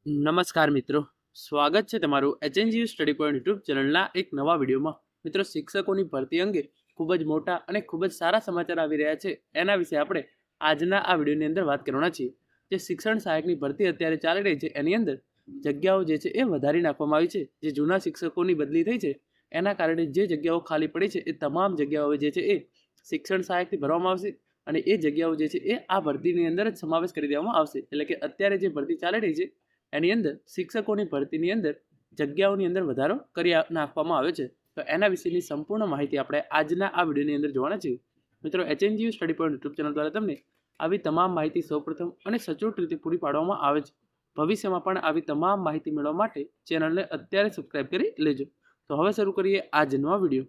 નમસ્કાર મિત્રો, સ્વાગત છે તમારું એચએનજીયુ સ્ટડી પોઈન્ટ યુટ્યુબ ચેનલના એક નવા વિડીયોમાં। મિત્રો, શિક્ષકોની ભરતી અંગે ખૂબ જ મોટા અને ખૂબ જ સારા સમાચાર આવી રહ્યા છે, એના વિશે આપણે આજના આ વિડીયોની અંદર વાત કરવાના છીએ। જે શિક્ષણ સહાયકની ભરતી અત્યારે ચાલી રહી છે એની અંદર જગ્યાઓ જે છે એ વધારી નાખવામાં આવી છે। જે જૂના શિક્ષકોની બદલી થઈ છે એના કારણે જે જગ્યાઓ ખાલી પડી છે એ તમામ જગ્યાઓ જે છે એ શિક્ષણ સહાયકથી ભરવામાં આવશે અને એ જગ્યાઓ જે છે એ આ ભરતીની અંદર જ સમાવેશ કરી દેવામાં આવશે। એટલે કે અત્યારે જે ભરતી ચાલી રહી છે એની અંદર શિક્ષકોની ભરતીની અંદર જગ્યાઓની અંદર વધારો કરી નાખવામાં આવે છે। તો એના વિશેની સંપૂર્ણ માહિતી આપણે આજના આ વિડીયોની અંદર જોવાના છીએ। મિત્રો, HNGU study point YouTube channel દ્વારા તમને આવી તમામ માહિતી સૌપ્રથમ અને સચોટ રીતે પૂરી પાડવામાં આવે છે। ભવિષ્યમાં પણ આવી તમામ માહિતી મેળવવા માટે ચેનલને અત્યારે સબસ્ક્રાઇબ કરી લેજો। તો હવે શરૂ કરીએ આજનો વિડીયો।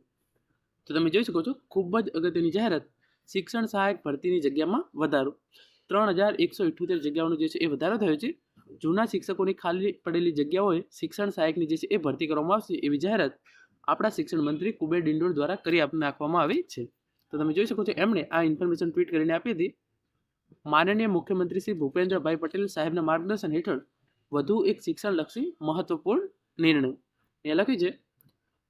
તો તમે જોઈ શકો છો, ખૂબ જ અગત્યની જાહેરાત, શિક્ષણ સહાયક ભરતીની જગ્યામાં વધારો। 3178 જગ્યાઓનો જે છે એ વધારો થયો છે। જૂના શિક્ષકોની ખાલી પડેલી જગ્યાઓએ શિક્ષણ સહાયકની જે છે એ ભરતી કરવામાં આવશે એવી જાહેરાત આપણા શિક્ષણ મંત્રી કુબેર ડિંડોર દ્વારા કરી નાખવામાં આવી છે। તો તમે જોઈ શકો છો, એમણે આ ઇન્ફોર્મેશન ટ્વીટ કરીને આપી હતી। માનનીય મુખ્યમંત્રી શ્રી ભૂપેન્દ્રભાઈ પટેલ સાહેબના માર્ગદર્શન હેઠળ વધુ એક શિક્ષણલક્ષી મહત્વપૂર્ણ નિર્ણય એ લખ્યું છે।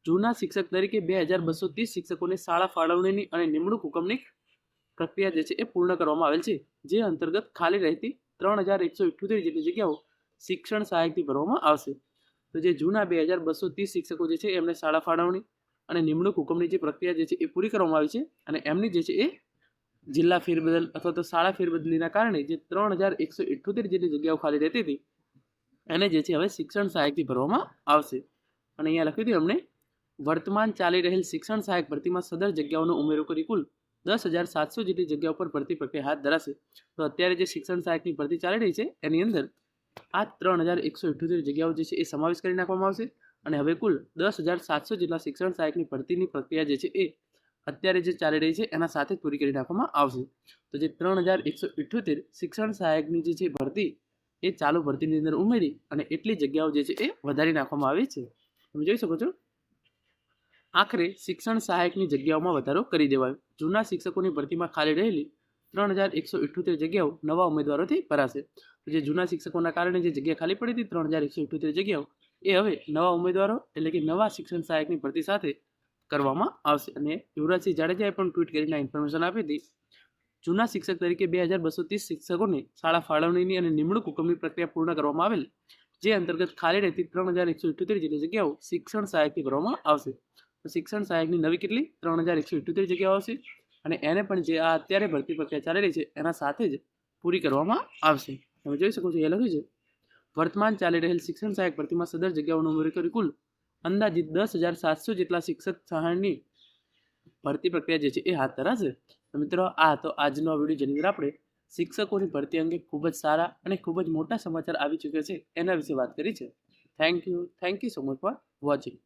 જૂના શિક્ષક તરીકે 2230 શિક્ષકોને શાળા ફાળવણીની અને નિમણૂક હુકમની પ્રક્રિયા જે છે એ પૂર્ણ કરવામાં આવેલ છે। જે અંતર્ગત ખાલી રહેતી 3178 જેટલી જગ્યાઓ શિક્ષણ સહાયકથી ભરવામાં આવશે। તો જે જૂના 2230 શિક્ષકો જે છે એમને શાળા ફાળવણી અને નિમણૂક હુકમની જે પ્રક્રિયા જે છે એ પૂરી કરવામાં આવી છે અને એમની જે છે એ જિલ્લા ફેરબદલ અથવા તો શાળા ફેરબદલીના કારણે જે 3178 જેટલી જગ્યાઓ ખાલી રહેતી હતી એને જે છે હવે શિક્ષણ સહાયકથી ભરવામાં આવશે। અને અહીંયા લખ્યું હતું એમણે, વર્તમાન ચાલી રહેલ શિક્ષણ સહાયક ભરતીમાં સદર જગ્યાઓનો ઉમેરો કરી કુલ 10,700 જેટલી જગ્યાઓ પર ભરતી પ્રક્રિયા હાથ ધરાશે। તો અત્યારે જે શિક્ષણ સહાયકની ભરતી ચાલી રહી છે એની અંદર આ 3178 જગ્યાઓ જે છે એ સમાવેશ કરી નાખવામાં આવશે અને હવે કુલ 10,700 જેટલા શિક્ષણ સહાયકની ભરતીની પ્રક્રિયા જે છે એ અત્યારે જે ચાલી રહી છે એના સાથે પૂરી કરી નાખવામાં આવશે। તો જે 3178 શિક્ષણ સહાયકની જે છે ભરતી એ ચાલુ ભરતીની અંદર ઉમેરી અને એટલી જગ્યાઓ જે છે એ વધારી નાખવામાં આવી છે। તમે જોઈ શકો છો, આખરે શિક્ષણ સહાયકની જગ્યાઓમાં વધારો કરી દેવાયો। જૂના શિક્ષકોની ભરતીમાં ખાલી રહેલી 3178 જગ્યાઓ નવા ઉમેદવારોથી ભરાશે। જે જૂના શિક્ષકોના કારણે જે જગ્યા ખાલી પડી હતી 3178 જગ્યાઓ એ હવે નવા ઉમેદવારો એટલે કે નવા શિક્ષણ સહાયકની ભરતી સાથે કરવામાં આવશે। અને યુવરાજસિંહ જાડેજાએ પણ ટ્વીટ કરીને ઇન્ફોર્મેશન આપી હતી। જૂના શિક્ષક તરીકે 2230 શિક્ષકોને શાળા ફાળવણીની અને નિમણૂક હુકમની પ્રક્રિયા પૂર્ણ કરવામાં આવેલ, જે અંતર્ગત ખાલી રહેતી 3178 જેટલી જગ્યાઓ શિક્ષણ સહાયકથી ભરવામાં આવશે। તો શિક્ષણ સહાયકની નવી કેટલી 3178 જગ્યાઓ આવશે અને એને પણ જે આ અત્યારે ભરતી પ્રક્રિયા ચાલી રહી છે એના સાથે જ પૂરી કરવામાં આવશે। તમે જોઈ શકો છો, એ લખ્યું છે, વર્તમાન ચાલી રહેલ શિક્ષણ સહાયક ભરતીમાં સદર જગ્યાઓનો ઉમેરો કરી કુલ અંદાજિત 10,700 જેટલા શિક્ષક સહાયની ભરતી પ્રક્રિયા જે છે એ હાથ ધરાશે। તો મિત્રો, આ તો આજનો વિડીયો જેની અંદર આપણે શિક્ષકોની ભરતી અંગે ખૂબ જ સારા અને ખૂબ જ મોટા સમાચાર આવી ચૂક્યા છે એના વિશે વાત કરી છે। Thank you so much for watching.